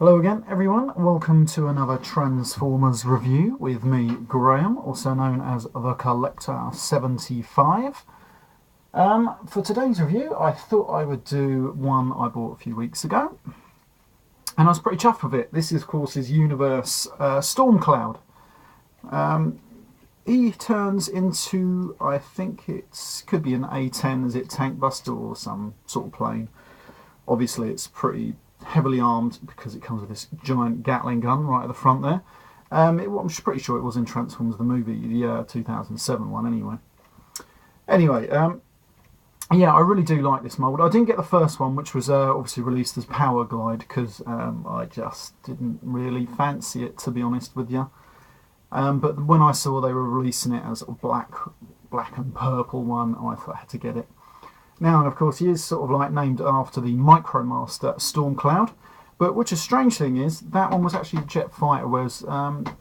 Hello again everyone, welcome to another Transformers review with me, Graham, also known as The Collector 75. For today's review I thought I would do one I bought a few weeks ago, and I was pretty chuffed with it. This is of course his universe STORMCLOUD. He turns into, I think it could be an A-10, is it Tank Buster or some sort of plane. Obviously it's pretty heavily armed because it comes with this giant Gatling gun right at the front there. I'm pretty sure it was in Transformers the movie, the 2007 one anyway. Yeah, I really do like this mould. I didn't get the first one, which was obviously released as Powerglide, because I just didn't really fancy it, to be honest with you. But when I saw they were releasing it as a black and purple one, I thought I had to get it. Now, of course, he is sort of like named after the Micromaster STORMCLOUD, but which a strange thing is, that one was actually a jet fighter, whereas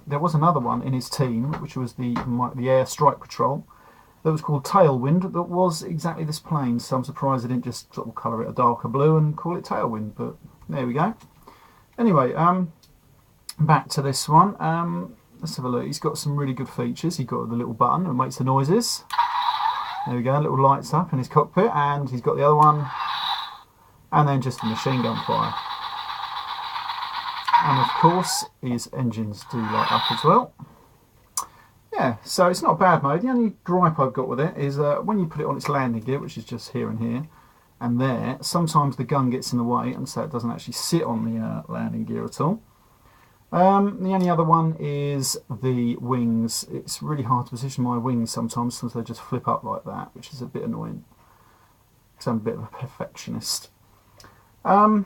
there was another one in his team, which was the Air Strike Patrol, that was called Tailwind, that was exactly this plane, so I'm surprised they didn't just sort of colour it a darker blue and call it Tailwind, but there we go. Anyway, back to this one. Let's have a look. He's got some really good features. He's got the little button that makes the noises. There we go, little lights up in his cockpit, and he's got the other one, and then just a machine gun fire. And of course, his engines do light up as well. Yeah, so it's not a bad mode. The only gripe I've got with it is when you put it on its landing gear, which is just here and here, and there, sometimes the gun gets in the way, and so it doesn't actually sit on the landing gear at all. The only other one is the wings. It's really hard to position my wings sometimes since they just flip up like that, which is a bit annoying because I'm a bit of a perfectionist. Yeah,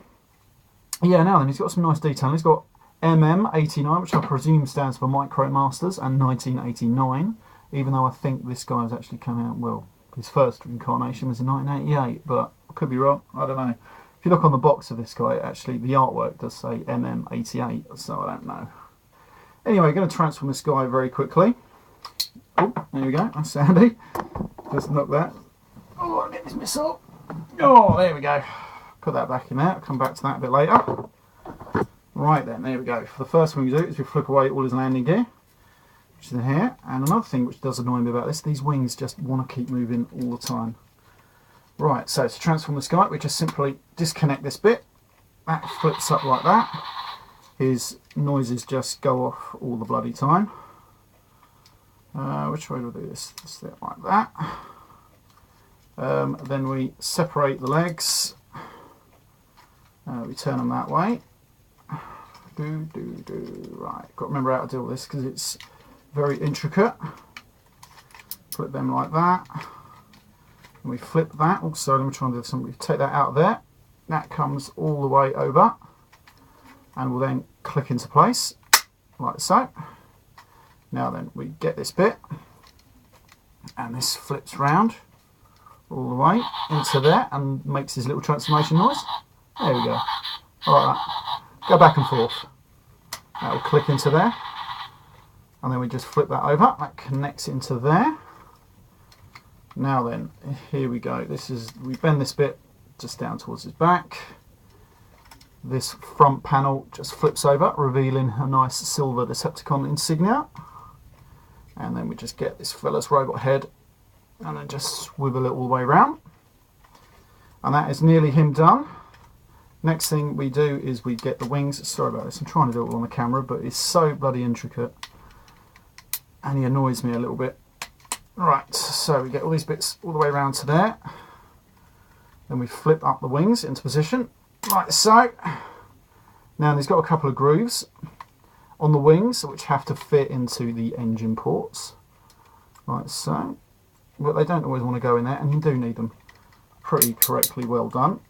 now then, he's got some nice detailing. He's got MM89, which I presume stands for Micromasters, and 1989, even though I think this guy has actually come out, well, his first incarnation was in 1988, but I could be wrong, I don't know. If you look on the box of this guy, actually the artwork does say MM88, so I don't know. Anyway, going to transform this guy very quickly. Oh, there we go, that's handy. Just knock that. Oh, I'll get this missile. Oh, there we go. Put that back in there, I'll come back to that a bit later. Right then, there we go. For the first thing we do is we flip away all his landing gear, which is in here. And another thing which does annoy me about this, these wings just want to keep moving all the time. Right, so to transform this guy, we just simply disconnect this bit. That flips up like that. His noises just go off all the bloody time. Which way do we do this? Just do it like that. Then we separate the legs. We turn them that way. Right, got to remember how to do all this because it's very intricate. Flip them like that. And we flip that. Also, let me try and do something. We take that out of there. That comes all the way over, and will then click into place like so. Now then, we get this bit, and this flips round all the way into there and makes his little transformation noise. There we go. All right. Go back and forth. That will click into there, and then we just flip that over. That connects into there. Now then, here we go. We bend this bit just down towards his back. This front panel just flips over, revealing a nice silver Decepticon insignia. And then we just get this fella's robot head, and then just swivel it all the way around. And that is nearly him done. Next thing we do is we get the wings. Sorry about this, I'm trying to do it all on the camera, but it's so bloody intricate and he annoys me a little bit. Right, so we get all these bits all the way around to there. Then we flip up the wings into position, like so. Now he's got a couple of grooves on the wings which have to fit into the engine ports, like so. But they don't always want to go in there, and you do need them. Pretty correctly well done.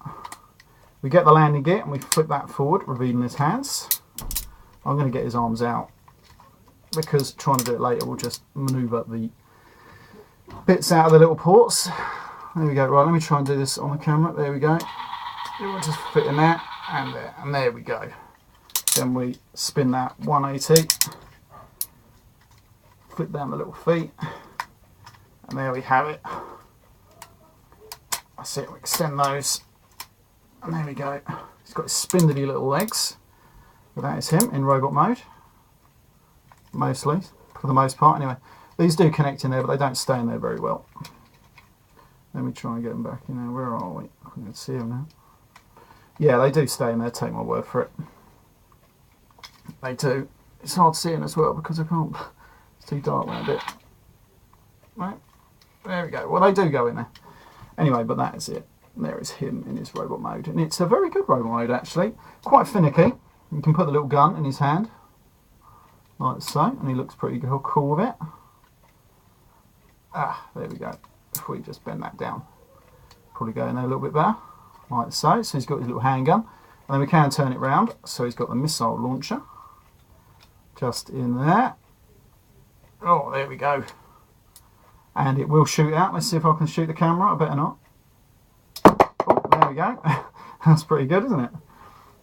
We get the landing gear and we flip that forward, revealing his hands. I'm going to get his arms out because trying to do it later will just manoeuvre the bits out of the little ports. There we go. Right, let me try and do this on the camera. There we go. It will just fit in there, and there we go. Then we spin that 180, flip down the little feet, and there we have it. That's it. We extend those. And there we go. He's got his spindly little legs. But that is him in robot mode. Mostly, for the most part anyway. These do connect in there, but they don't stay in there very well. Let me try and get them back in there. Where are we? I can see them now. Yeah, they do stay in there, take my word for it. They do. It's hard seeing as well because I can't. It's too dark there a bit. Right, there we go. Well, they do go in there. Anyway, but that is it. There is him in his robot mode. And it's a very good robot mode, actually. Quite finicky. You can put the little gun in his hand. Like so. And he looks pretty cool with it. Ah, there we go. If we just bend that down. Probably go in there a little bit better. Like so. So he's got his little handgun. And then we can turn it round. So he's got the missile launcher. Just in there. Oh, there we go. And it will shoot out. Let's see if I can shoot the camera. I better not. Oh, there we go. That's pretty good, isn't it?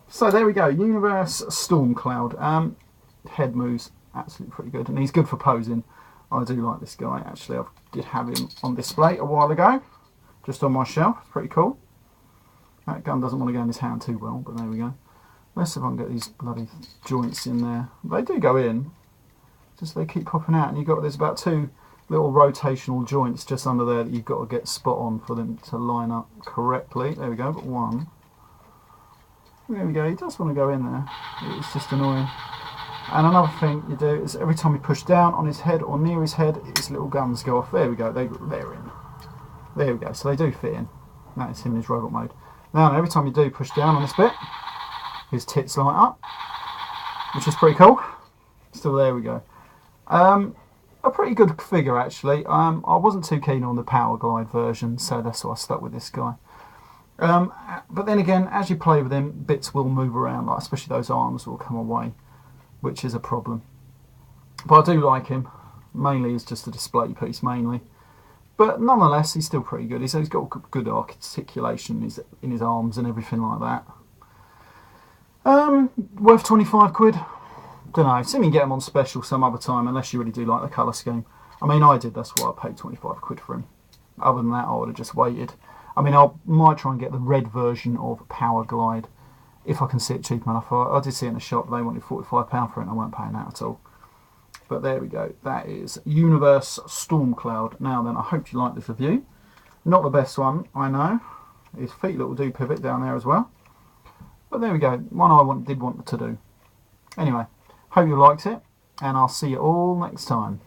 So there we go. Universe STORMCLOUD. Head moves absolutely pretty good. And he's good for posing. I do like this guy, actually. I did have him on display a while ago. Just on my shelf. It's pretty cool. That gun doesn't want to go in his hand too well, but there we go. Let's see if I can get these bloody joints in there. They do go in. Just they keep popping out. And there's about 2 little rotational joints just under there that you've got to get spot on for them to line up correctly. There we go, but 1. There we go, he does want to go in there. It's just annoying. And another thing you do is every time you push down on his head or near his head, his little guns go off. There we go, they're in. There we go, so they do fit in. That is him in his robot mode. Now, every time you do push down on this bit, his tits light up, which is pretty cool. Still, there we go. A pretty good figure, actually. I wasn't too keen on the powerglide version, so that's why I stuck with this guy. But then again, as you play with him, bits will move around, like especially those arms will come away, which is a problem. But I do like him. Mainly as just a display piece, mainly. But nonetheless, he's still pretty good. He's got good articulation in his arms and everything like that. Worth 25 quid. Don't know. See me get him on special some other time, unless you really do like the colour scheme. I mean, I did. That's why I paid 25 quid for him. Other than that, I would have just waited. I mean, I might try and get the red version of Powerglide if I can see it cheap enough. I did see it in the shop. They wanted £45 for it, and I weren't paying that at all. But there we go. That is Universe STORMCLOUD. Now then, I hope you like this review. Not the best one, I know. His feet little do pivot down there as well. But there we go. One I did want to do. Anyway. Hope you liked it, and I'll see you all next time.